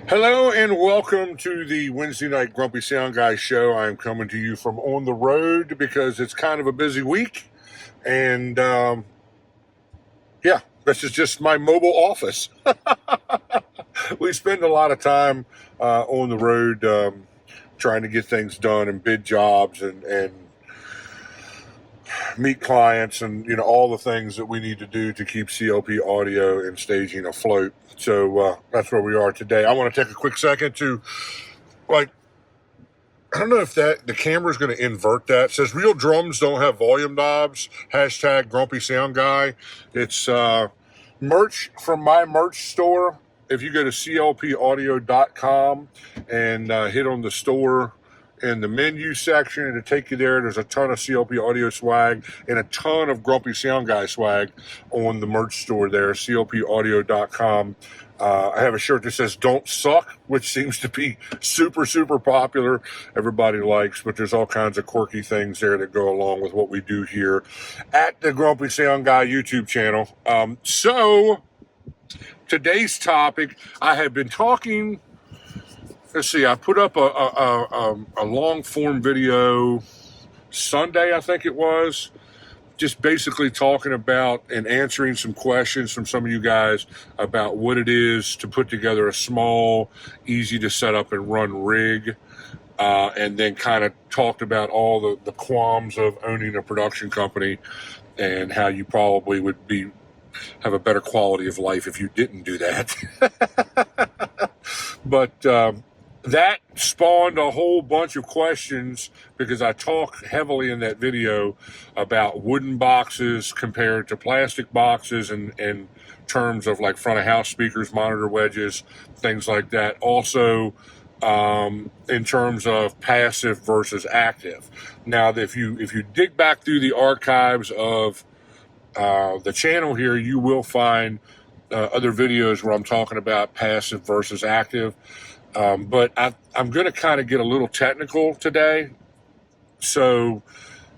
Hello and welcome to the Wednesday Night Grumpy Sound Guy show. I'm coming to you from on the road because it's kind of a busy week. And this is just my mobile office. We spend a lot of time on the road trying to get things done and bid jobs and meet clients and all the things that we need to do to keep CLP audio and staging afloat. So that's where we are today. I want to take a quick second to, I don't know if the camera's going to invert that. It says real drums don't have volume knobs. Hashtag Grumpy Sound Guy. It's merch from my merch store. If you go to clpaudio.com and hit on the store in the menu section, it'll take you there. There's a ton of CLP audio swag and a ton of Grumpy Sound Guy swag on the merch store there, clpaudio.com. I have a shirt that says "Don't Suck," which seems to be super, super popular. Everybody likes, but there's all kinds of quirky things there that go along with what we do here at the Grumpy Sound Guy YouTube channel. So today's topic, I have been talking. Let's see, I put up a long form video Sunday, I think it was, just basically talking about and answering some questions from some of you guys about what it is to put together a small, easy to set up and run rig. And then kind of talked about all the qualms of owning a production company and how you probably would have a better quality of life if you didn't do that. But that spawned a whole bunch of questions because I talk heavily in that video about wooden boxes compared to plastic boxes and in terms of like front of house speakers, monitor wedges, things like that. Also, in terms of passive versus active. Now, if you dig back through the archives of the channel here, you will find other videos where I'm talking about passive versus active. But I'm going to kind of get a little technical today. So,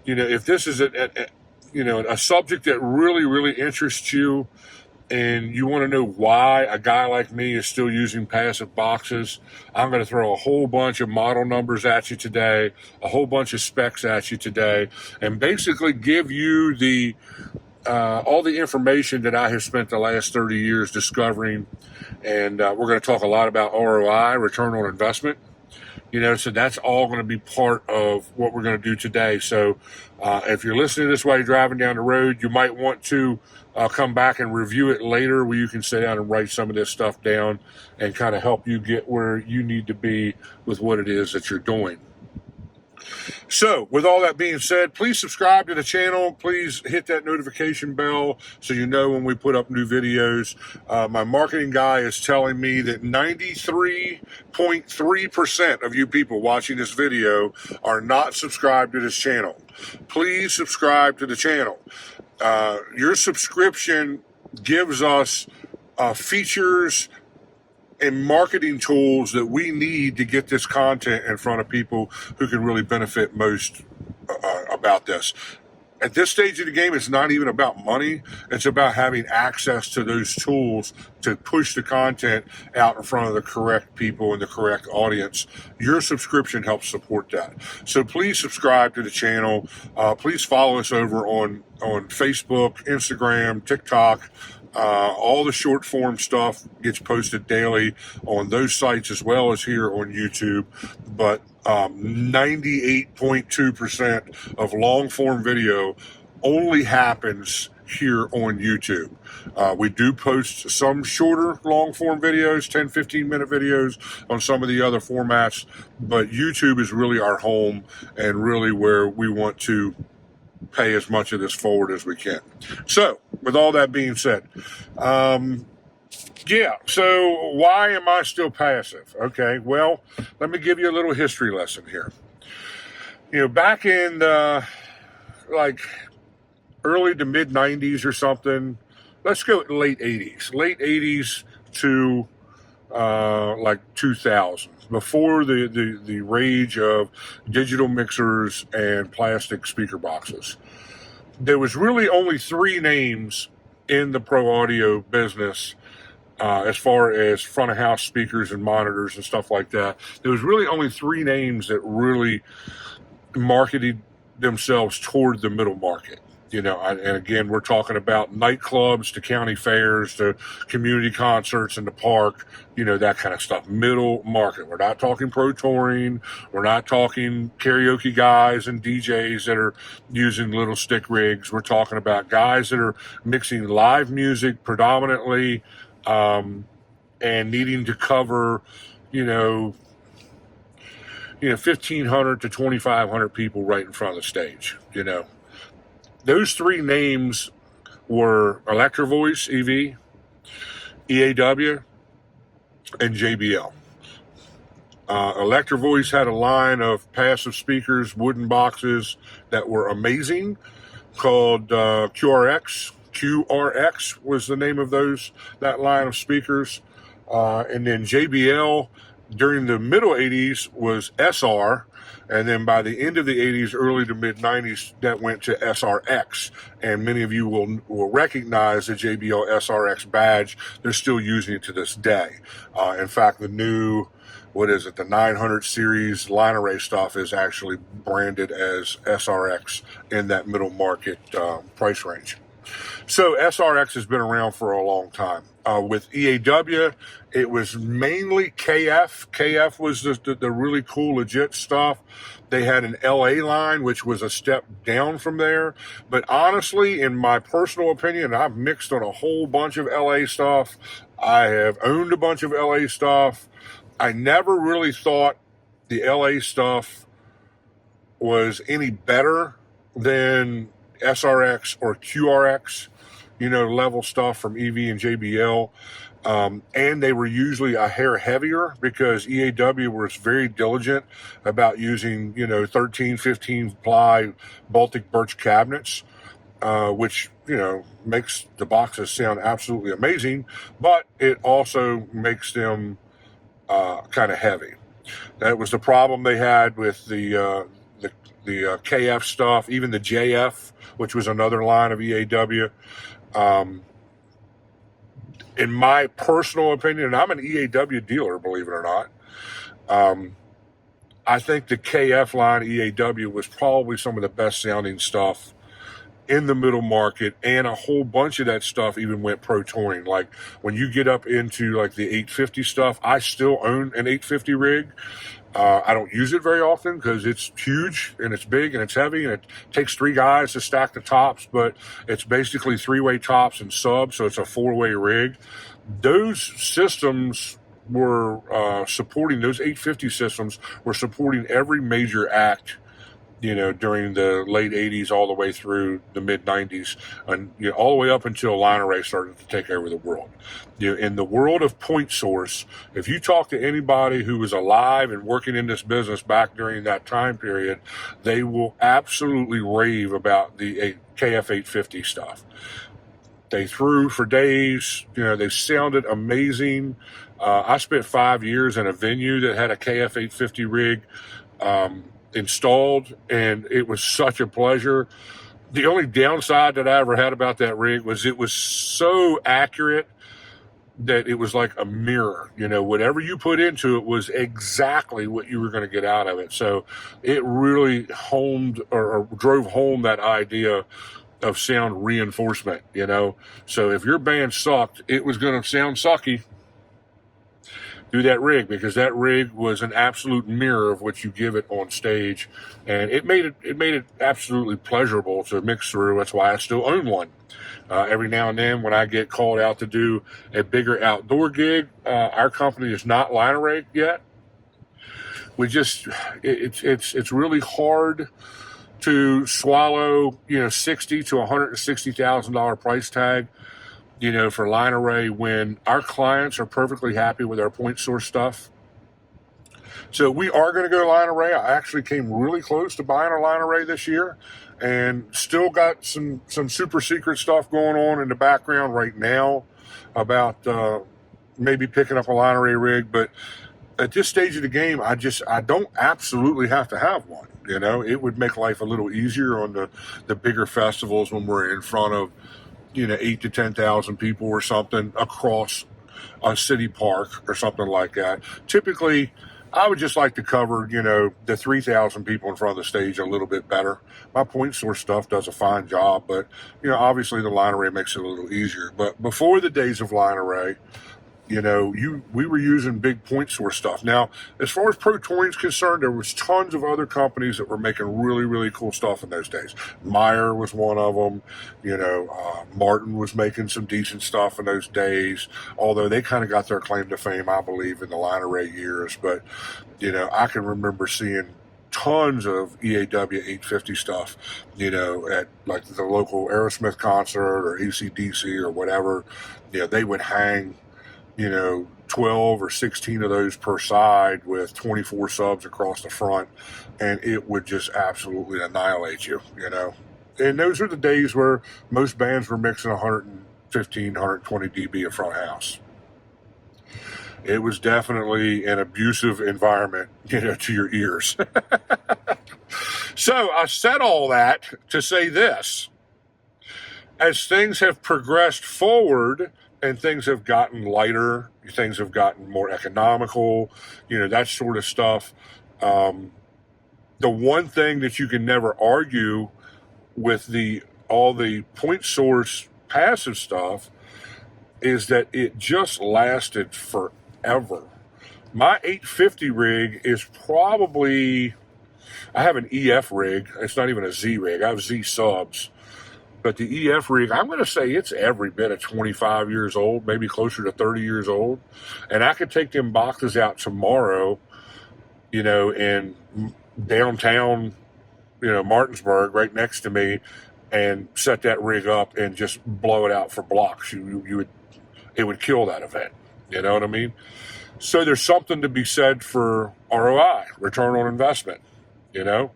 if this is a subject that really, really interests you and you want to know why a guy like me is still using passive boxes, I'm going to throw a whole bunch of model numbers at you today, a whole bunch of specs at you today, and basically give you all the information that I have spent the last 30 years discovering. And we're going to talk a lot about ROI, return on investment. So that's all going to be part of what we're going to do today. So if you're listening to this while you're driving down the road, you might want to come back and review it later where you can sit down and write some of this stuff down and kind of help you get where you need to be with what it is that you're doing. So, with all that being said, please subscribe to the channel. Please hit that notification bell so you know when we put up new videos. My marketing guy is telling me that 93.3% of you people watching this video are not subscribed to this channel. Please subscribe to the channel. Your subscription gives us features and marketing tools that we need to get this content in front of people who can really benefit most about this. At this stage of the game, it's not even about money. It's about having access to those tools to push the content out in front of the correct people and the correct audience. Your subscription helps support that. So please subscribe to the channel. Please follow us over on Facebook, Instagram, TikTok. All the short form stuff gets posted daily on those sites as well as here on YouTube. But 98.2% of long form video only happens here on YouTube. We do post some shorter long form videos, 10, 15-minute videos on some of the other formats, but YouTube is really our home and really where we want to pay as much of this forward as we can. So, with all that being said, so why am I still passive? Okay, well, let me give you a little history lesson here. Back in early to mid 90s or something, let's go late 80s to 2000, before the rage of digital mixers and plastic speaker boxes. There was really only three names in the pro audio business as far as front of house speakers and monitors and stuff like that. There was really only three names that really marketed themselves toward the middle market. And again, we're talking about nightclubs to county fairs to community concerts in the park, that kind of stuff. Middle market. We're not talking pro touring. We're not talking karaoke guys and DJs that are using little stick rigs. We're talking about guys that are mixing live music predominantly, and needing to cover, 1,500 to 2,500 people right in front of the stage, Those three names were Electro Voice EV, EAW, and JBL. Electro Voice had a line of passive speakers, wooden boxes that were amazing, called QRX. QRX was the name of that line of speakers. And then JBL during the middle 80s was SR. And then by the end of the 80s, early to mid 90s, that went to SRX. And many of you will recognize the JBL SRX badge. They're still using it to this day. In fact, the new, the 900 series line array stuff is actually branded as SRX in that middle market price range. So SRX has been around for a long time. With EAW, it was mainly KF. KF was the really cool, legit stuff. They had an LA line, which was a step down from there. But honestly, in my personal opinion, I've mixed on a whole bunch of LA stuff. I have owned a bunch of LA stuff. I never really thought the LA stuff was any better than SRX or QRX, level stuff from EV and JBL. And they were usually a hair heavier because EAW was very diligent about using, 13, 15 ply Baltic birch cabinets, which, makes the boxes sound absolutely amazing, but it also makes them kind of heavy. That was the problem they had with the KF stuff, even the JF, which was another line of EAW. In my personal opinion, and I'm an EAW dealer, believe it or not, I think the KF line EAW was probably some of the best sounding stuff in the middle market, and a whole bunch of that stuff even went pro touring. Like when you get up into like the 850 stuff, I still own an 850 rig. I don't use it very often because it's huge and it's big and it's heavy and it takes three guys to stack the tops, but it's basically three-way tops and subs, so it's a four-way rig. Those systems were supporting, those 850 systems were supporting every major act, during the late 80s all the way through the mid 90s, and all the way up until line array started to take over the world. In the world of point source, if you talk to anybody who was alive and working in this business back during that time period, they will absolutely rave about the KF850 stuff. They threw for days, they sounded amazing. I spent 5 years in a venue that had a KF850 rig installed, and it was such a pleasure. The only downside that I ever had about that rig was it was so accurate that it was like a mirror. Whatever you put into it was exactly what you were going to get out of it. So it really homed or drove home that idea of sound reinforcement, So if your band sucked, it was going to sound sucky through that rig, because that rig was an absolute mirror of what you give it on stage, and it made it absolutely pleasurable to mix through. That's why I still own one. Every now and then when I get called out to do a bigger outdoor gig, our company is not line array yet. It's really hard to swallow, $60,000 to $160,000 price tag, for line array when our clients are perfectly happy with our point source stuff. So we are going to go line array. I actually came really close to buying a line array this year, and still got some super secret stuff going on in the background right now about maybe picking up a line array rig. But at this stage of the game, I don't absolutely have to have one. It would make life a little easier on the bigger festivals when we're in front of 8,000 to 10,000 people or something across a city park or something like that. Typically, I would just like to cover, the 3,000 people in front of the stage a little bit better. My point source stuff does a fine job, but, obviously the line array makes it a little easier. But before the days of line array, we were using big point source stuff. Now, as far as Pro Touring's concerned, there was tons of other companies that were making really, really cool stuff in those days. Meyer was one of them. Martin was making some decent stuff in those days, although they kind of got their claim to fame, I believe, in the line array years. But, I can remember seeing tons of EAW 850 stuff, at like the local Aerosmith concert or AC/DC or whatever. They would hang 12 or 16 of those per side with 24 subs across the front, and it would just absolutely annihilate you, And those are the days where most bands were mixing 115, 120 dB of front house. It was definitely an abusive environment, to your ears. So I said all that to say this. As things have progressed forward, and things have gotten lighter, things have gotten more economical, that sort of stuff. The one thing that you can never argue with all the point source passive stuff is that it just lasted forever. My 850 rig is probably, I have an EF rig. It's not even a Z rig. I have Z subs. But the EF rig, I'm going to say it's every bit of 25 years old, maybe closer to 30 years old. And I could take them boxes out tomorrow, in downtown, Martinsburg, right next to me, and set that rig up and just blow it out for blocks. It would kill that event. You know what I mean? So there's something to be said for ROI, return on investment. JBL,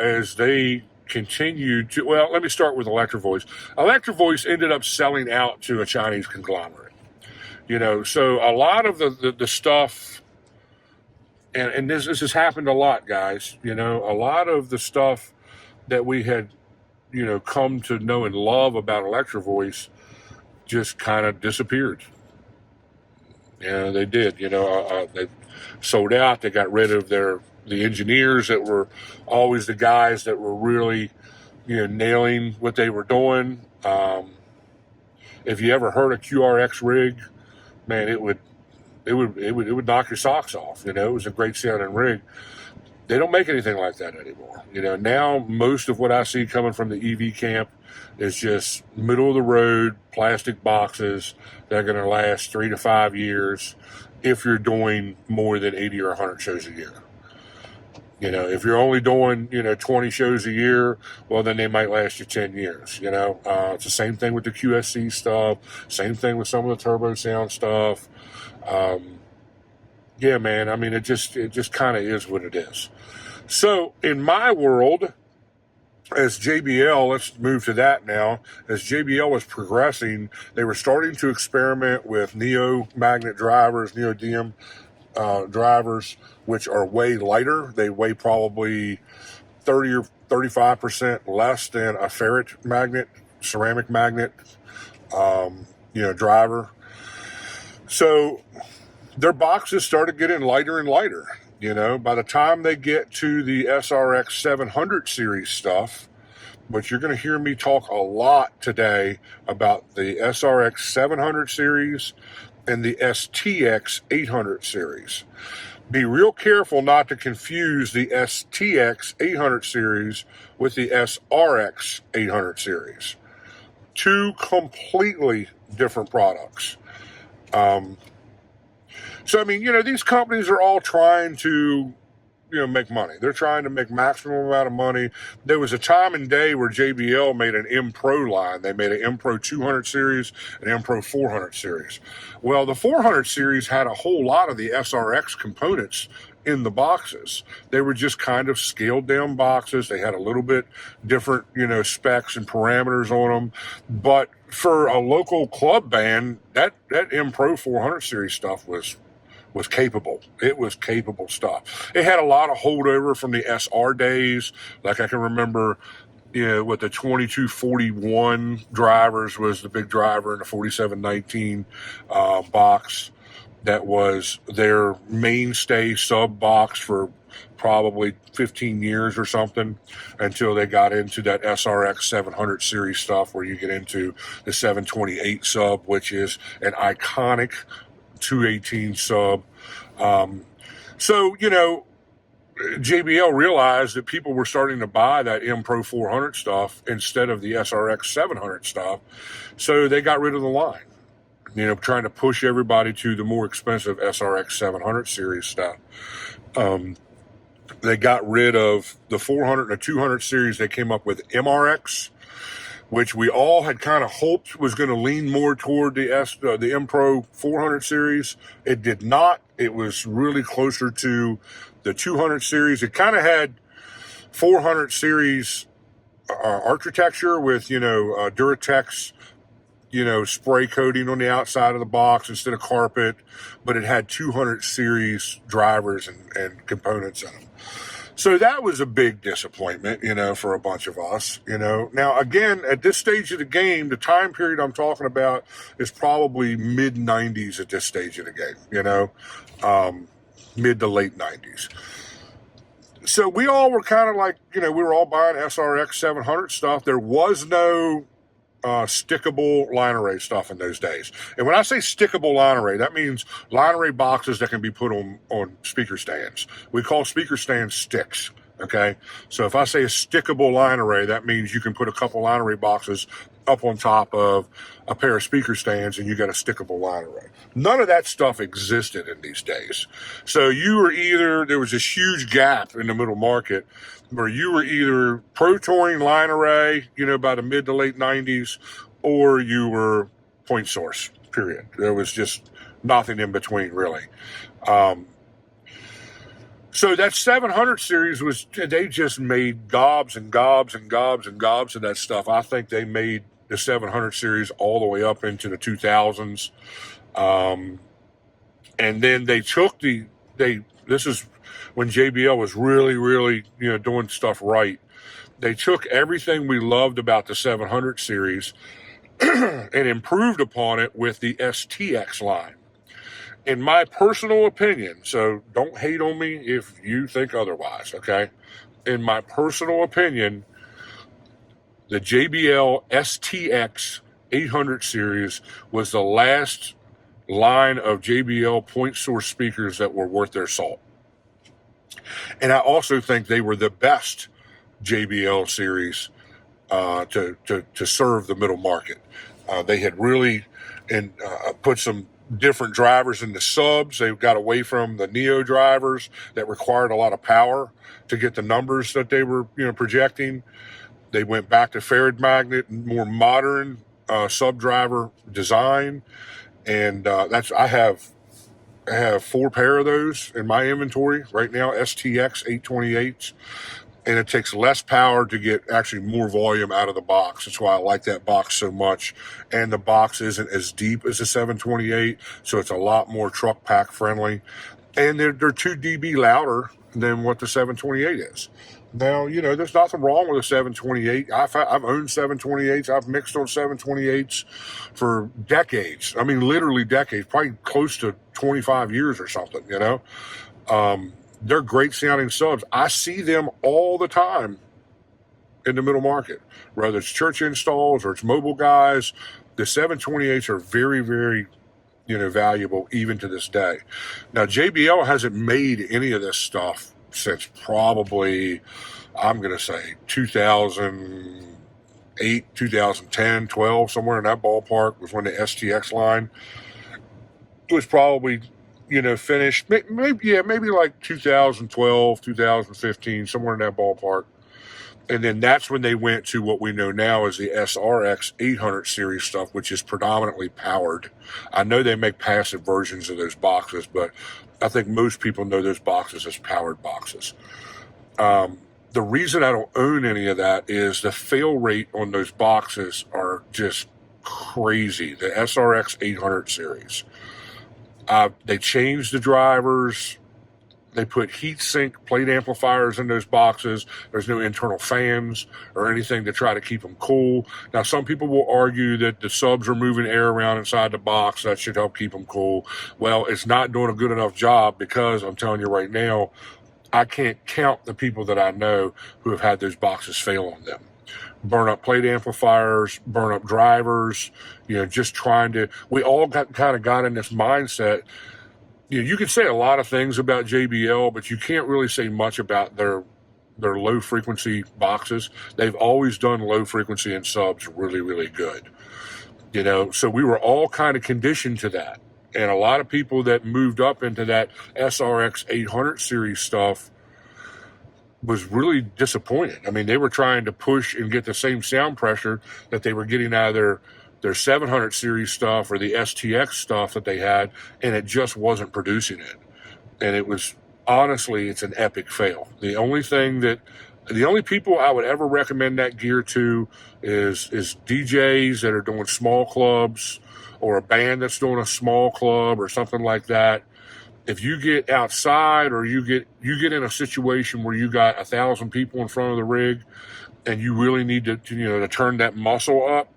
as they continued to, well, let me start with Electro-Voice. Electro-Voice ended up selling out to a Chinese conglomerate. So a lot of the stuff, and this has happened a lot, guys. A lot of the stuff that we had, come to know and love about Electro-Voice just kind of disappeared. They did. They sold out. They got rid of the engineers that were always the guys that were really, nailing what they were doing. If you ever heard a QRX rig, man, it would knock your socks off. It was a great sounding rig. They don't make anything like that anymore. Now most of what I see coming from the EV camp is just middle of the road plastic boxes that are going to last 3 to 5 years if you're doing more than 80 or 100 shows a year. If you're only doing, 20 shows a year, well, then they might last you 10 years, It's the same thing with the QSC stuff, same thing with some of the Turbo Sound stuff. Yeah, man, I mean, it just kind of is what it is. So in my world, as JBL, let's move to that now. As JBL was progressing, they were starting to experiment with Neo magnet drivers, neodymium drivers, which are way lighter. They weigh probably 30 or 35% less than a ferrite magnet, ceramic magnet, driver. So their boxes started getting lighter and lighter. By the time they get to the SRX 700 series stuff, but you're going to hear me talk a lot today about the SRX 700 series and the STX 800 series. Be real careful not to confuse the STX 800 series with the SRX 800 series. Two completely different products. So, I mean, these companies are all trying to, make money. They're trying to make maximum amount of money. There was a time and day where JBL made an M Pro line. They made an M Pro 200 series, an M Pro 400 series. Well, the 400 series had a whole lot of the SRX components in the boxes. They were just kind of scaled down boxes. They had a little bit different, specs and parameters on them. But for a local club band, that M Pro 400 series stuff was capable. It was capable stuff. It had a lot of holdover from the SR days. Like I can remember, with the 2241 drivers was the big driver in the 4719 box. That was their mainstay sub box for probably 15 years or something, until they got into that SRX 700 series stuff, where you get into the 728 sub, which is an iconic 218 sub. So, JBL realized that people were starting to buy that M Pro 400 stuff instead of the SRX 700 stuff. So they got rid of the line, trying to push everybody to the more expensive SRX 700 series stuff. They got rid of the 400 and the 200 series. They came up with MRX, which we all had kind of hoped was going to lean more toward the M Pro 400 series. It did not. It was really closer to the 200 series. It kind of had 400 series architecture with, Duratex, spray coating on the outside of the box instead of carpet, but it had 200 series drivers and components in them. So that was a big disappointment, for a bunch of us, Now, again, at this stage of the game, the time period I'm talking about is probably mid-90s at this stage of the game, mid to late 90s. So we all were kind of like, we were all buying SRX 700 stuff. There was no stickable line array stuff in those days. And when I say stickable line array, that means line array boxes that can be put on speaker stands. We call speaker stands sticks. Okay. So if I say a stickable line array, that means you can put a couple line array boxes up on top of a pair of speaker stands and you got a stickable line array. None of that stuff existed in these days. So there was this huge gap in the middle market where you were either Pro Touring line array, by the mid to late 90s, or you were point source, period. There was just nothing in between, really. So that 700 series they just made gobs and gobs and gobs and gobs of that stuff. I think they made the 700 series all the way up into the 2000s. And then they took this is when JBL was really, really, doing stuff right. They took everything we loved about the 700 series and improved upon it with the STX line. In my personal opinion, so don't hate on me if you think otherwise, okay? In my personal opinion, the JBL STX 800 series was the last line of JBL point source speakers that were worth their salt. And I also think they were the best JBL series to serve the middle market. They had really put some different drivers in the subs. They got away from the Neo drivers that required a lot of power to get the numbers that they were projecting. They went back to Farad magnet, more modern sub driver design, and I have 4 pair of those in my inventory right now, STX 828s. And it takes less power to get actually more volume out of the box. That's why I like that box so much. And the box isn't as deep as the 728, so it's a lot more truck pack friendly. And they're 2 dB louder than what the 728 is. Now, there's nothing wrong with a 728. I've owned 728s. I've mixed on 728s for decades. I mean, literally decades, probably close to 25 years or something, They're great sounding subs. I see them all the time in the middle market, whether it's church installs or it's mobile guys. The 728s are very, very, valuable even to this day. Now, JBL hasn't made any of this stuff since probably, I'm going to say 2008, 2010, 12, somewhere in that ballpark was when the STX line was probably finished, maybe like 2012, 2015, somewhere in that ballpark. And then that's when they went to what we know now as the SRX 800 series stuff, which is predominantly powered. I know they make passive versions of those boxes, but I think most people know those boxes as powered boxes. The reason I don't own any of that is the fail rate on those boxes are just crazy. The SRX 800 series. They changed the drivers. They put heat sink plate amplifiers in those boxes. There's no internal fans or anything to try to keep them cool. Now, some people will argue that the subs are moving air around inside the box. That should help keep them cool. Well, it's not doing a good enough job, because I'm telling you right now, I can't count the people that I know who have had those boxes fail on them. Burn up plate amplifiers, burn up drivers, just trying to, we all kind of got in this mindset. You can say a lot of things about JBL, but you can't really say much about their low frequency boxes. They've always done low frequency and subs really, really good. So we were all kind of conditioned to that. And a lot of people that moved up into that SRX 800 series stuff was really disappointed. I mean, they were trying to push and get the same sound pressure that they were getting out of their 700 series stuff or the STX stuff that they had, and it just wasn't producing it. And it was, honestly, it's an epic fail. The only people I would ever recommend that gear to is DJs that are doing small clubs, or a band that's doing a small club or something like that. If you get outside, or you get in a situation where you got 1,000 people in front of the rig and you really need to turn that muscle up,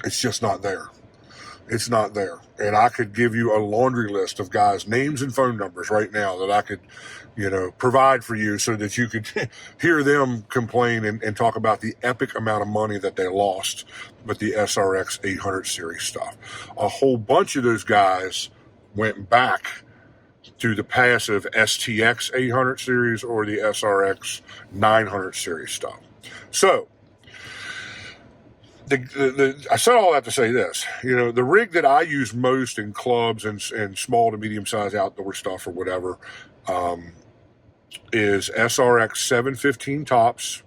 it's just not there. It's not there. And I could give you a laundry list of guys' names and phone numbers right now that I could, provide for you, so that you could hear them complain and talk about the epic amount of money that they lost with the SRX 800 series stuff. A whole bunch of those guys went back to the passive STX 800 series or the SRX 900 series stuff. So, I said all that to say this. The rig that I use most in clubs and small to medium-sized outdoor stuff or whatever is SRX 715 tops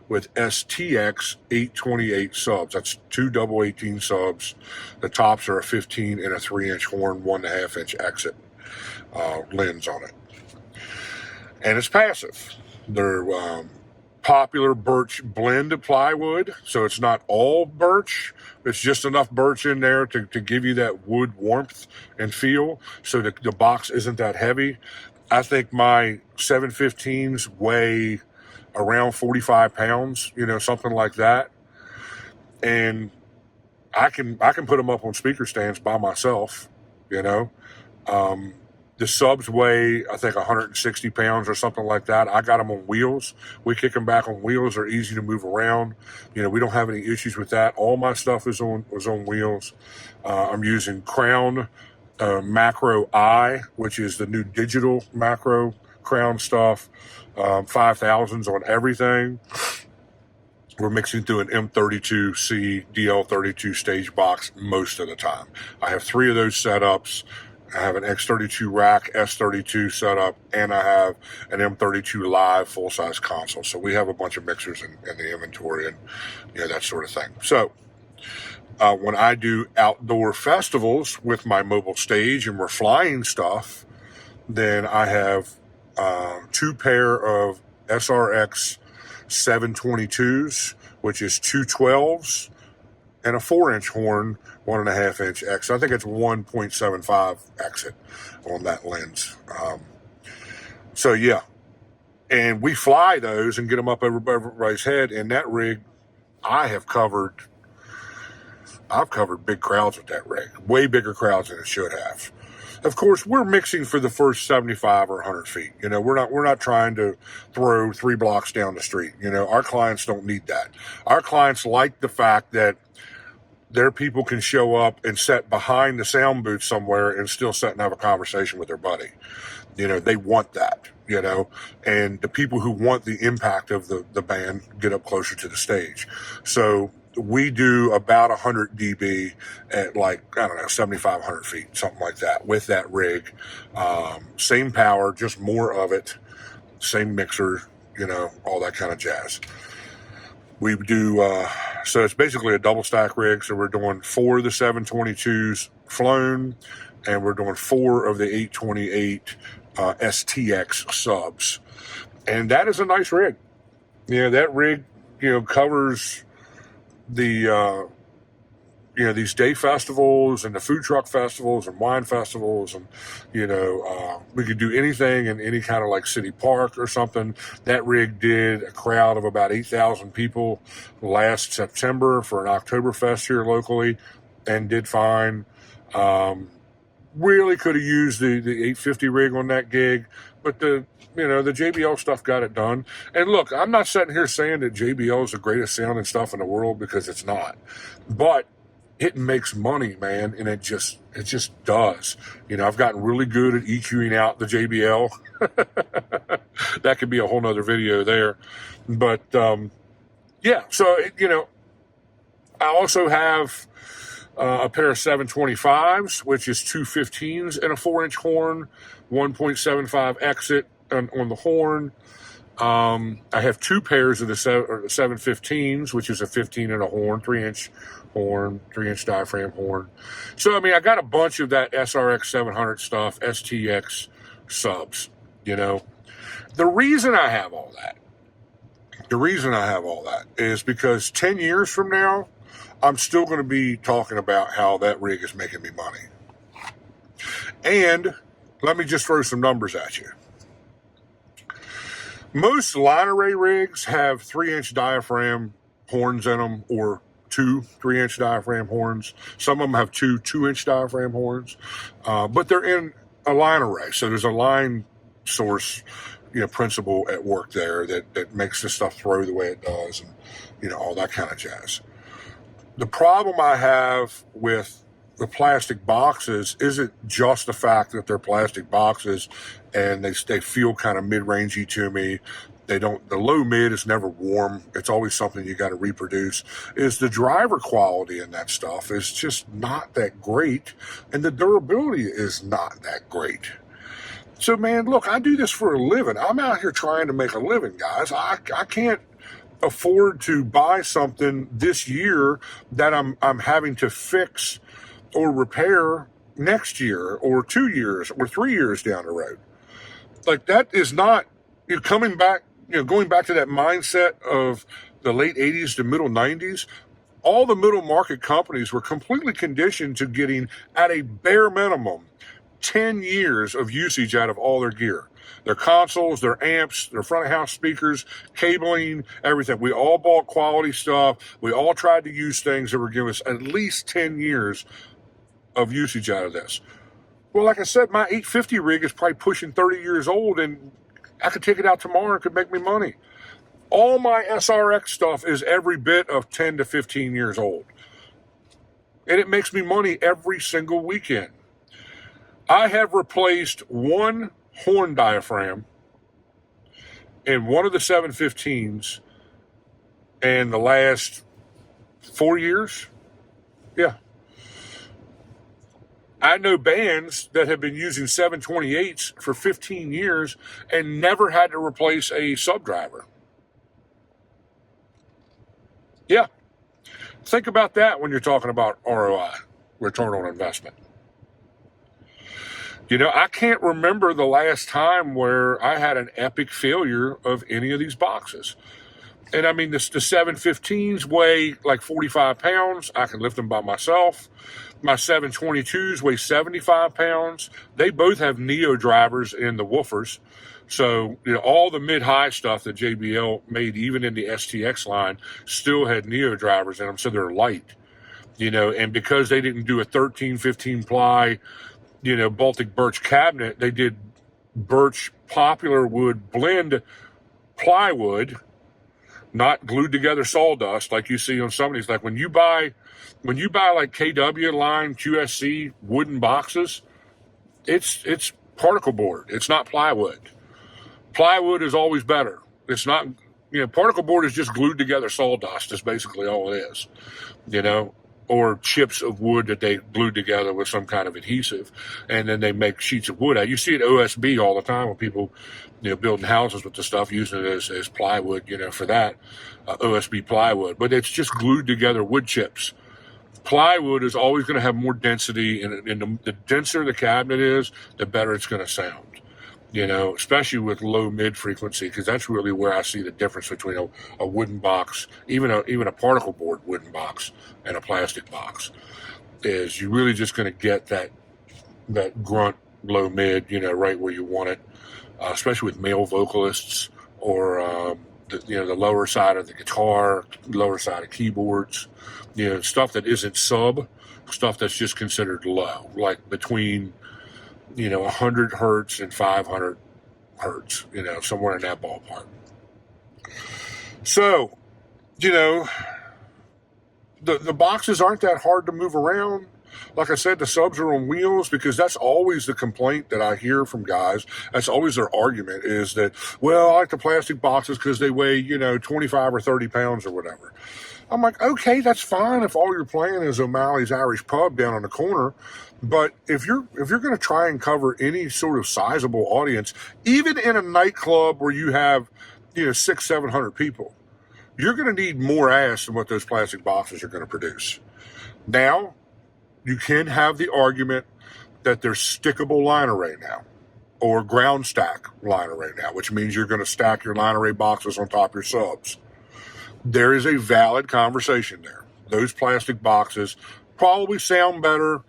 with STX 828 subs. That's two double 18 subs. The tops are a 15 and a 3-inch horn, 1.5-inch exit lens on it. And it's passive. They're popular birch blend plywood, so it's not all birch. It's just enough birch in there to give you that wood warmth and feel, so the box isn't that heavy. I think my 715s weigh around 45 pounds, something like that. And I can put them up on speaker stands by myself, The subs weigh, I think, 160 pounds or something like that. I got them on wheels. We kick them back on wheels. They're easy to move around. We don't have any issues with that. All my stuff was on wheels. I'm using Crown Macro I, which is the new digital macro Crown stuff. 5000s on everything. We're mixing through an M32C DL32 stage box most of the time. I have 3 of those setups. I have an X32 rack, S32 setup, and I have an M32 live full-size console. So we have a bunch of mixers in the inventory and that sort of thing. So when I do outdoor festivals with my mobile stage and we're flying stuff, then I have 2 pair of SRX 722s, which is 2 12s, and a 4-inch horn, 1.5-inch exit. I think it's 1.75 exit on that lens. So yeah, and we fly those and get them up over everybody's head. And that rig, I've covered big crowds with that rig, way bigger crowds than it should have. Of course, we're mixing for the first 75 or 100 feet. We're not trying to throw 3 blocks down the street. Our clients don't need that. Our clients like the fact that their people can show up and sit behind the sound booth somewhere and still sit and have a conversation with their buddy. They want that, and the people who want the impact of the band get up closer to the stage. So we do about 100 dB at 7,500 feet, something like that, with that rig. Same power, just more of it, same mixer, all that kind of jazz. We do, so it's basically a double stack rig. So we're doing 4 of the 722s flown, and we're doing 4 of the 828 STX subs. And that is a nice rig. That rig, covers the these day festivals and the food truck festivals and wine festivals, and we could do anything in any kind of like city park or something. That rig did a crowd of about 8,000 people last September for an Oktoberfest here locally, and did fine. Really could have used the 850 rig on that gig, but the JBL stuff got it done. And look, I'm not sitting here saying that JBL is the greatest sounding stuff in the world, because it's not, but it makes money, man, and it just does. I've gotten really good at EQing out the JBL. That could be a whole nother video there. But yeah, so I also have a pair of 725s, which is 215s and a 4-inch horn, 1.75 exit on the horn. I have 2 pairs of the 715s, which is a 15 and a horn, 3-inch horn, 3-inch diaphragm horn. So, I got a bunch of that SRX 700 stuff, STX subs, The reason I have all that is because 10 years from now, I'm still going to be talking about how that rig is making me money. And let me just throw some numbers at you. Most line array rigs have 3-inch diaphragm horns in them, or 2 3-inch diaphragm horns. Some of them have 2 2-inch diaphragm horns, but they're in a line array. So there's a line source, principle at work there that makes this stuff throw the way it does, and all that kind of jazz. The problem I have with the plastic boxes isn't just the fact that they're plastic boxes and they feel kind of mid-rangey to me. The low mid is never warm. It's always something you got to reproduce. Is the driver quality in that stuff is just not that great, and the durability is not that great. So, man, look, I do this for a living. I'm out here trying to make a living, guys. I can't afford to buy something this year that I'm having to fix or repair next year or 2 years or 3 years down the road. Like, that is not, going back to that mindset of the late 80s to middle 90s. All the middle market companies were completely conditioned to getting, at a bare minimum, 10 years of usage out of all their gear. Their consoles, their amps, their front of house speakers, cabling, everything. We all bought quality stuff. We all tried to use things that would give us at least 10 years of usage out of this. Well, like I said, my 850 rig is probably pushing 30 years old, and I could take it out tomorrow and it could make me money. All my SRX stuff is every bit of 10 to 15 years old, and it makes me money every single weekend. I have replaced one horn diaphragm in one of the 715s in the last 4 years. Yeah. I know bands that have been using 728s for 15 years and never had to replace a subdriver. Yeah. Think about that when you're talking about ROI, return on investment. I can't remember the last time where I had an epic failure of any of these boxes. And the 715s weigh like 45 pounds. I can lift them by myself. My 722s weigh 75 pounds. They both have Neo drivers in the woofers. So, all the mid-high stuff that JBL made, even in the STX line, still had Neo drivers in them, so they're light. And because they didn't do a 13, 15 ply, Baltic birch cabinet, they did birch poplar wood blend plywood, not glued together sawdust like you see on some of these. Like when you buy like KW line QSC wooden boxes, it's particle board. It's not plywood. Plywood is always better. It's not, particle board is just glued together sawdust is basically all it is, or chips of wood that they glued together with some kind of adhesive, and then they make sheets of wood out. You see it OSB all the time when people, building houses with the stuff, using it as plywood, for that, OSB plywood. But it's just glued together wood chips. Plywood is always going to have more density, and the denser the cabinet is, the better it's going to sound. especially with low mid frequency, because that's really where I see the difference between a wooden box, even a particle board wooden box, and a plastic box. Is you really just going to get that grunt low mid, right where you want it, especially with male vocalists or the lower side of the guitar, lower side of keyboards, stuff that isn't sub, stuff that's just considered low, like between 100 hertz and 500 hertz, somewhere in that ballpark. So, the boxes aren't that hard to move around. Like I said, the subs are on wheels, because that's always the complaint that I hear from guys. That's always their argument, is that, well, I like the plastic boxes because they weigh, 25 or 30 pounds or whatever. I'm like, okay, that's fine if all you're playing is O'Malley's Irish Pub down on the corner. But if you're going to try and cover any sort of sizable audience, even in a nightclub where you have, 600-700 people, you're going to need more ass than what those plastic boxes are going to produce. Now, you can have the argument that there's stickable line array now, or ground stack line array now, which means you're going to stack your line array boxes on top of your subs. There is a valid conversation there. Those plastic boxes probably sound better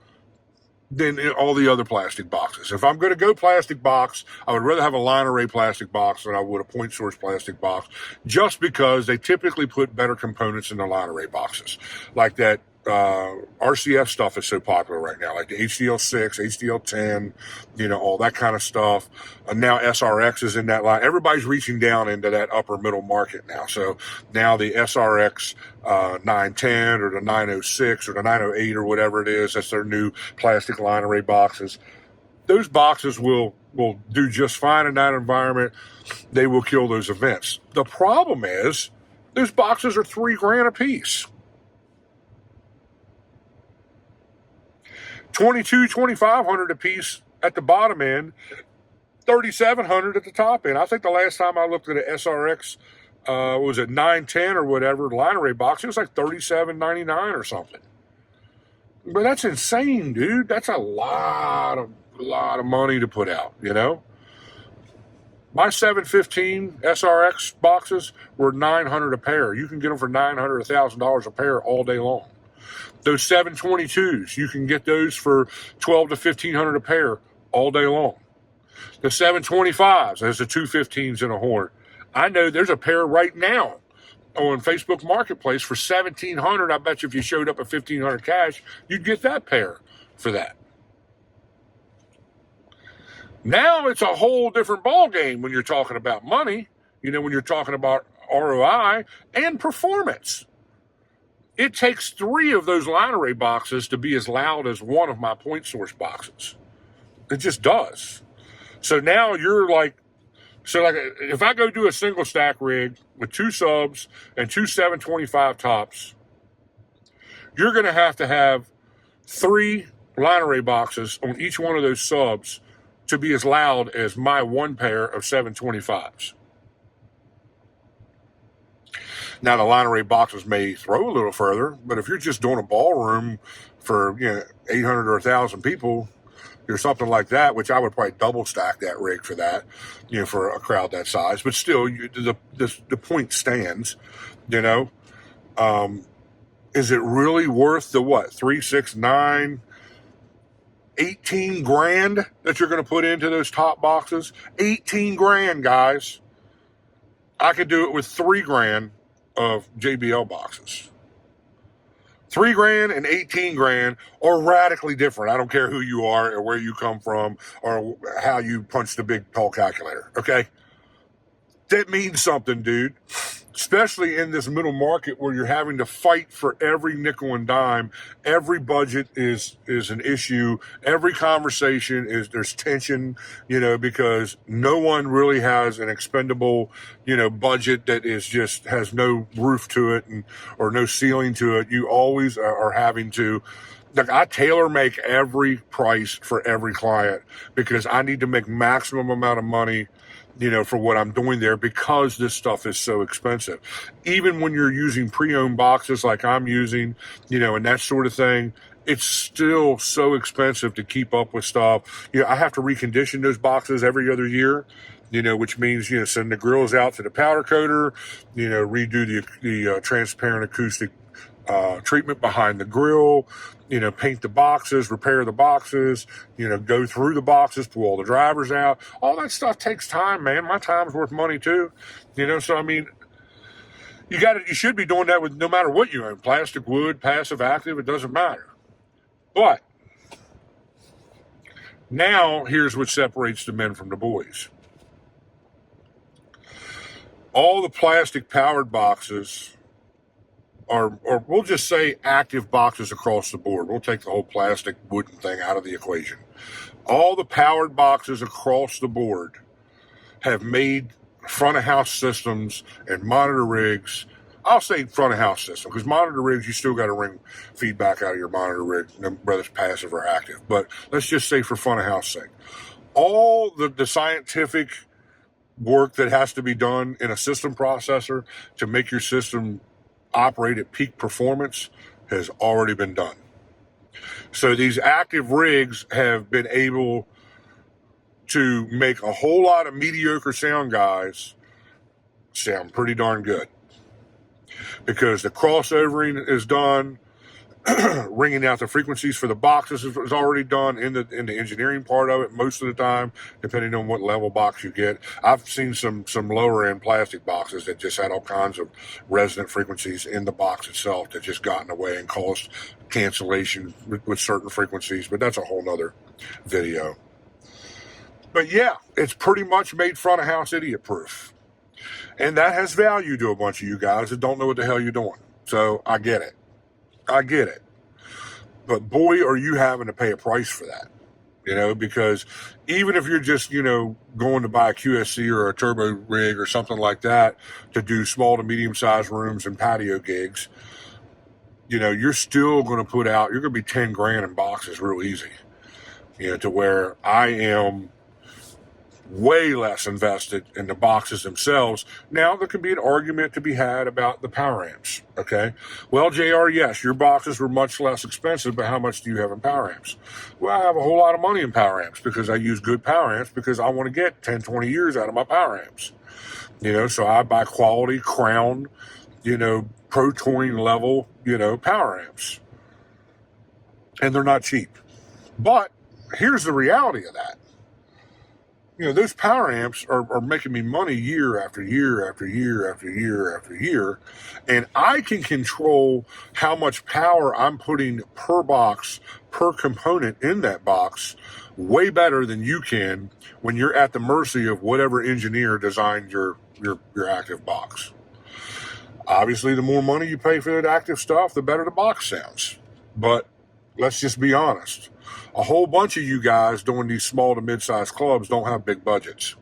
than all the other plastic boxes. If I'm going to go plastic box, I would rather have a line array plastic box than I would a point source plastic box, just because they typically put better components in the line array boxes. Like that RCF stuff is so popular right now, like the HDL6, HDL10, all that kind of stuff. And now SRX is in that line. Everybody's reaching down into that upper middle market now. So now the SRX 910 or the 906 or the 908 or whatever it is, that's their new plastic line array boxes. Those boxes will do just fine in that environment. They will kill those events. The problem is those boxes are $3,000 a piece. 2,500 a piece at the bottom end, 3,700 at the top end. I think the last time I looked at an SRX, was it 910 or whatever, line array box, it was like $37.99 or something. But that's insane, dude. That's a lot of money to put out, My 715 SRX boxes were $900 a pair. You can get them for $900, $1,000 a pair all day long. Those 722s, you can get those for $1,200 to $1,500 a pair all day long. The 725s, there's the 215s in a horn. I know there's a pair right now on Facebook Marketplace for $1,700. I bet you if you showed up at $1,500 cash, you'd get that pair for that. Now it's a whole different ballgame when you're talking about money, when you're talking about ROI and performance. It takes 3 of those line array boxes to be as loud as one of my point source boxes. It just does. So now you're like, if I go do a single stack rig with 2 subs and 2 725 tops, you're going to have 3 line array boxes on each one of those subs to be as loud as my one pair of 725s. Now, the line array boxes may throw a little further, but if you're just doing a ballroom for 800 or 1,000 people, or something like that, which I would probably double stack that rig for that, for a crowd that size. But still, the point stands, Is it really worth the what? 3, 6, 9, 18 grand that you're going to put into those top boxes? 18 grand, guys. I could do it with 3 grand of JBL boxes. 3 grand and 18 grand are radically different. I don't care who you are or where you come from or how you punch the big tall calculator. Okay. That means something, dude. Especially in this middle market where you're having to fight for every nickel and dime. Every budget is an issue. Every conversation there's tension, because no one really has an expendable, budget that has no roof to it or no ceiling to it. You always are having to, I tailor make every price for every client because I need to make maximum amount of money for what I'm doing there because this stuff is so expensive. Even when you're using pre-owned boxes like I'm using, and that sort of thing, it's still so expensive to keep up with stuff. I have to recondition those boxes every other year, which means, send the grills out to the powder coater, redo the transparent acoustic treatment behind the grill, paint the boxes, repair the boxes, go through the boxes, pull all the drivers out. All that stuff takes time, man. My time's worth money too. So I mean, you should be doing that with no matter what you own, plastic, wood, passive, active, it doesn't matter. But now here's what separates the men from the boys. All the plastic powered boxes or we'll just say active boxes across the board. We'll take the whole plastic wooden thing out of the equation. All the powered boxes across the board have made front of house systems and monitor rigs. I'll say front of house system because monitor rigs, you still got to ring feedback out of your monitor rig, whether it's passive or active. But let's just say for front of house sake, all the scientific work that has to be done in a system processor to make your system operate at peak performance has already been done. So these active rigs have been able to make a whole lot of mediocre sound guys sound pretty darn good because the crossovering is done. Ringing out the frequencies for the boxes is already done in the engineering part of it most of the time, depending on what level box you get. I've seen some lower end plastic boxes that just had all kinds of resonant frequencies in the box itself that just got in the way and caused cancellation with certain frequencies, but that's a whole nother video. But yeah, it's pretty much made front of house idiot proof. And that has value to a bunch of you guys that don't know what the hell you're doing. So I get it. But boy, are you having to pay a price for that, because even if you're just, going to buy a QSC or a turbo rig or something like that to do small to medium sized rooms and patio gigs, you're still going to you're going to be 10 grand in boxes real easy, to where I am way less invested in the boxes themselves. Now, there can be an argument to be had about the power amps, okay? Well, JR, yes, your boxes were much less expensive, but how much do you have in power amps? Well, I have a whole lot of money in power amps because I use good power amps because I want to get 10, 20 years out of my power amps. So I buy quality Crown, Pro Touring level, power amps. And they're not cheap. But here's the reality of that. Those power amps are making me money year after year after year after year after year. And I can control how much power I'm putting per box, per component in that box way better than you can when you're at the mercy of whatever engineer designed your active box. Obviously, the more money you pay for that active stuff, the better the box sounds. But let's just be honest. A whole bunch of you guys doing these small to mid-sized clubs don't have big budgets.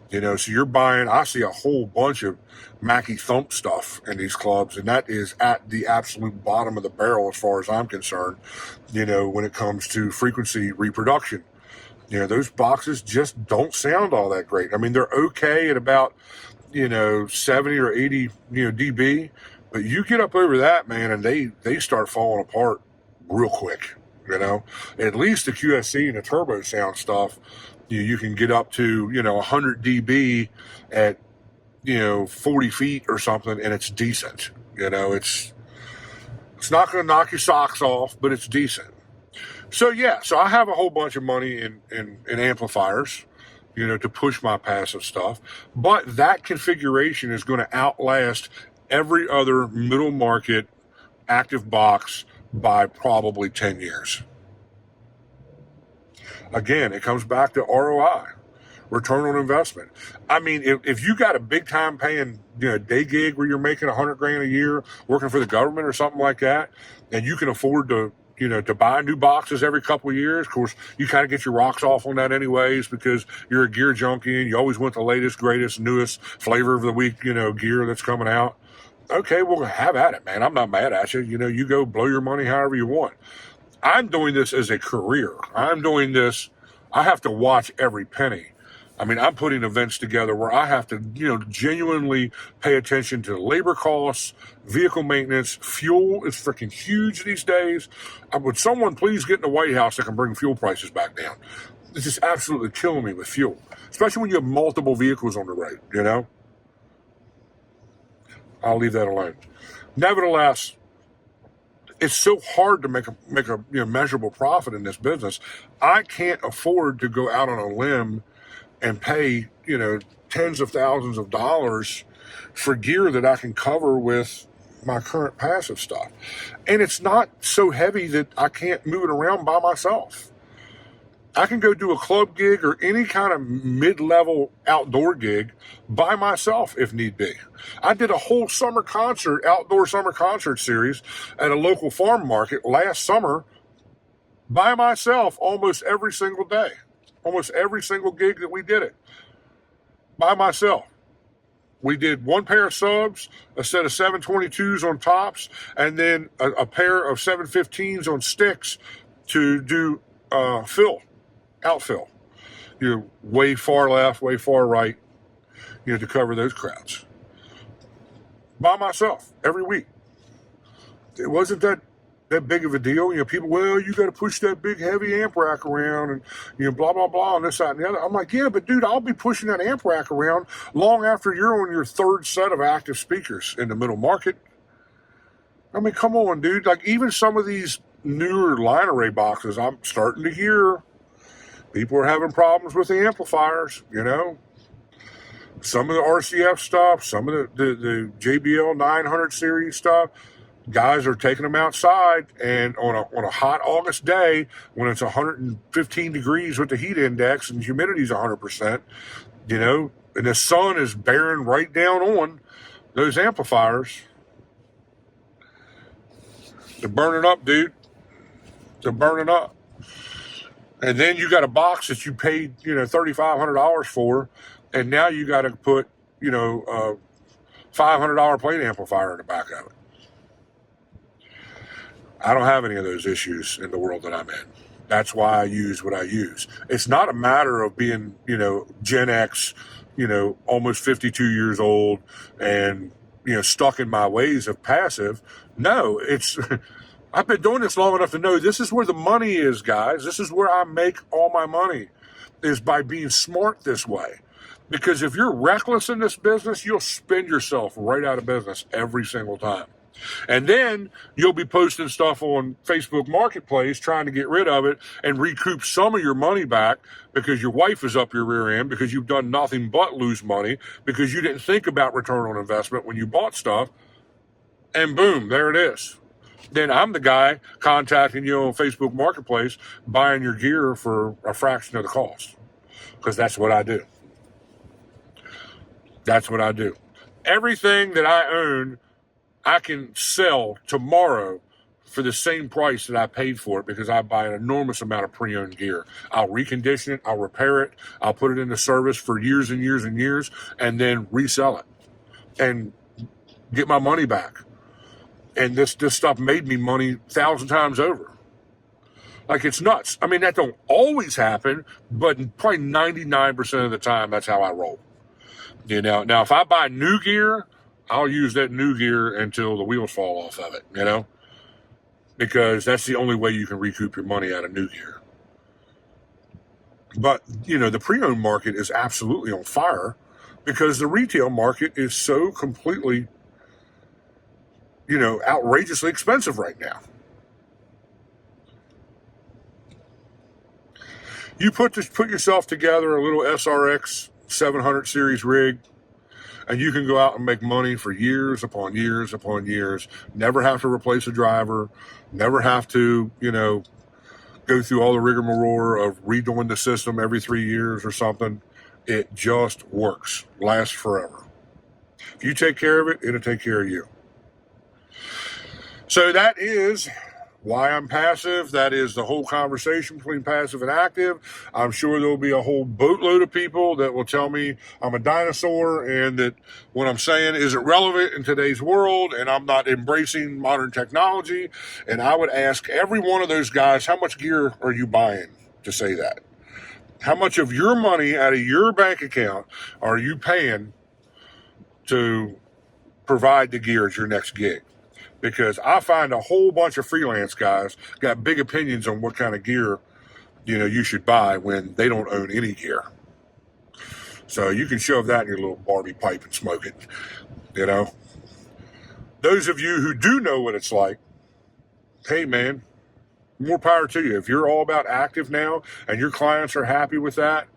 So you're buying, I see a whole bunch of Mackie Thump stuff in these clubs, and that is at the absolute bottom of the barrel as far as I'm concerned, when it comes to frequency reproduction. Those boxes just don't sound all that great. I mean, they're okay at about, 70 or 80, dB, but you get up over that, man, and they start falling apart real quick. At least the QSC and the turbo sound stuff, you can get up to, 100 dB at, 40 feet or something, and it's decent. It's not going to knock your socks off, but it's decent. So I have a whole bunch of money in amplifiers, to push my passive stuff, but that configuration is going to outlast every other middle market active box by probably 10 years. Again, it comes back to ROI, return on investment. I mean, if you got a big time paying, day gig where you're making $100 grand a year working for the government or something like that, and you can afford to, to buy new boxes every couple of years, of course, you kind of get your rocks off on that anyways because you're a gear junkie and you always want the latest, greatest, newest flavor of the week, gear that's coming out. Okay, well, have at it, man. I'm not mad at you. You go blow your money however you want. I'm doing this as a career. I'm doing this. I have to watch every penny. I mean, I'm putting events together where I have to, genuinely pay attention to labor costs, vehicle maintenance. Fuel is freaking huge these days. Would someone please get in the White House that can bring fuel prices back down? It's just absolutely killing me with fuel, especially when you have multiple vehicles on the road, I'll leave that alone. Nevertheless, it's so hard to make a measurable profit in this business. I can't afford to go out on a limb and pay, tens of thousands of dollars for gear that I can cover with my current passive stuff. And it's not so heavy that I can't move it around by myself. I can go do a club gig or any kind of mid-level outdoor gig by myself if need be. I did a whole outdoor summer concert series at a local farm market last summer by myself almost every single day. Almost every single gig that we did it by myself. We did one pair of subs, a set of 722s on tops, and then a pair of 715s on sticks to do outfill. Way far left, way far right, to cover those crowds. By myself every week. It wasn't that big of a deal. People, you got to push that big heavy amp rack around and, blah, blah, blah, and this, that, and the other. I'm like, yeah, but dude, I'll be pushing that amp rack around long after you're on your third set of active speakers in the middle market. I mean, come on, dude. Like, even some of these newer line array boxes, I'm starting to hear people are having problems with the amplifiers, Some of the RCF stuff, some of the JBL 900 series stuff, guys are taking them outside, and on a hot August day when it's 115 degrees with the heat index and humidity is 100%, and the sun is bearing right down on those amplifiers. They're burning up, dude. They're burning up. And then you got a box that you paid, $3,500 for, and now you got to put, a $500 plate amplifier in the back of it. I don't have any of those issues in the world that I'm in. That's why I use what I use. It's not a matter of being, Gen X, almost 52 years old and, stuck in my ways of passive. No, it's, I've been doing this long enough to know this is where the money is, guys. This is where I make all my money, is by being smart this way. Because if you're reckless in this business, you'll spin yourself right out of business every single time. And then you'll be posting stuff on Facebook Marketplace trying to get rid of it and recoup some of your money back because your wife is up your rear end, because you've done nothing but lose money, because you didn't think about return on investment when you bought stuff. And boom, there it is. Then I'm the guy contacting you on Facebook Marketplace, buying your gear for a fraction of the cost, because that's what I do. That's what I do. Everything that I own, I can sell tomorrow for the same price that I paid for it, because I buy an enormous amount of pre-owned gear. I'll recondition it, I'll repair it, I'll put it into service for years and years and years, and then resell it and get my money back. And this stuff made me money 1,000 times over. Like, it's nuts. I mean, that don't always happen, but probably 99% of the time, that's how I roll. Now if I buy new gear, I'll use that new gear until the wheels fall off of it, because that's the only way you can recoup your money out of new gear. But, the pre-owned market is absolutely on fire because the retail market is so completely, outrageously expensive right now. You put yourself together a little SRX 700 series rig, and you can go out and make money for years upon years upon years, never have to replace a driver, never have to, go through all the rigmarole of redoing the system every 3 years or something. It just works, lasts forever. If you take care of it, it'll take care of you. So that is why I'm passive. That is the whole conversation between passive and active. I'm sure there'll be a whole boatload of people that will tell me I'm a dinosaur and that what I'm saying isn't relevant in today's world and I'm not embracing modern technology. And I would ask every one of those guys, how much gear are you buying to say that? How much of your money out of your bank account are you paying to provide the gear at your next gig? Because I find a whole bunch of freelance guys got big opinions on what kind of gear, you should buy when they don't own any gear. So you can shove that in your little Barbie pipe and smoke it, Those of you who do know what it's like, hey man, more power to you. If you're all about active now and your clients are happy with that,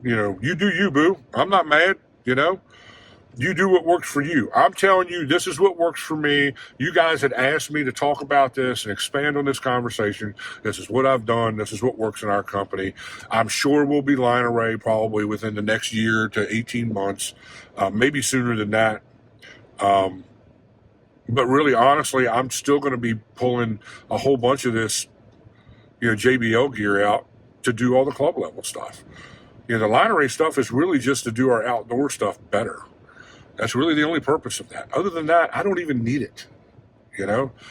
you do you, boo. I'm not mad, You do what works for you. I'm telling you, this is what works for me. You guys had asked me to talk about this and expand on this conversation. This is what I've done. This is what works in our company. I'm sure we'll be line array probably within the next year to 18 months, maybe sooner than that. But really, honestly, I'm still going to be pulling a whole bunch of this, JBL gear out to do all the club level stuff. The line array stuff is really just to do our outdoor stuff better. That's really the only purpose of that. Other than that, I don't even need it.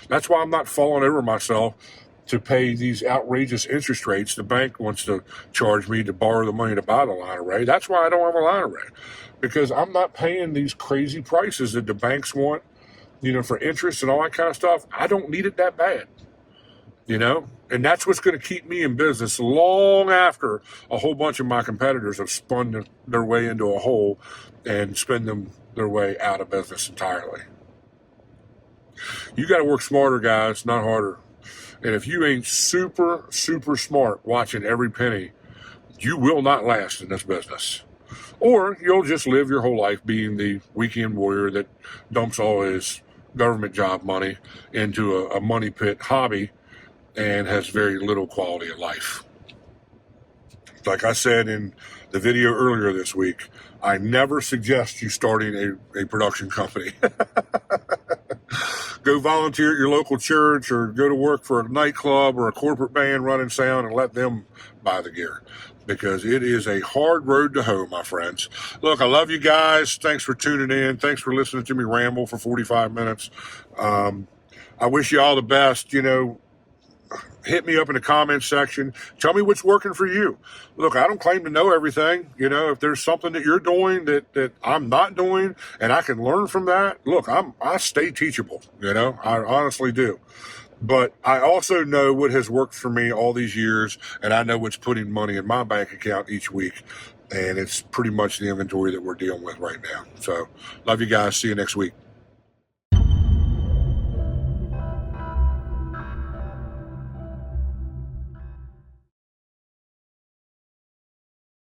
That's why I'm not falling over myself to pay these outrageous interest rates. The bank wants to charge me to borrow the money to buy the line array. That's why I don't have a line array, because I'm not paying these crazy prices that the banks want, for interest and all that kind of stuff. I don't need it that bad, and that's what's going to keep me in business long after a whole bunch of my competitors have spun their way into a hole and spin their way out of business entirely. You got to work smarter, guys, not harder. And if you ain't super, super smart watching every penny, you will not last in this business. Or you'll just live your whole life being the weekend warrior that dumps all his government job money into a money pit hobby and has very little quality of life. Like I said in the video earlier this week, I never suggest you starting a production company. Go volunteer at your local church or go to work for a nightclub or a corporate band running sound and let them buy the gear, because it is a hard road to hoe, my friends. Look, I love you guys. Thanks for tuning in. Thanks for listening to me ramble for 45 minutes. I wish you all the best. Hit me up in the comments section. Tell me what's working for you. Look, I don't claim to know everything. If there's something that you're doing that I'm not doing and I can learn from that, look, I stay teachable. I honestly do. But I also know what has worked for me all these years, and I know what's putting money in my bank account each week. And it's pretty much the inventory that we're dealing with right now. So love you guys. See you next week.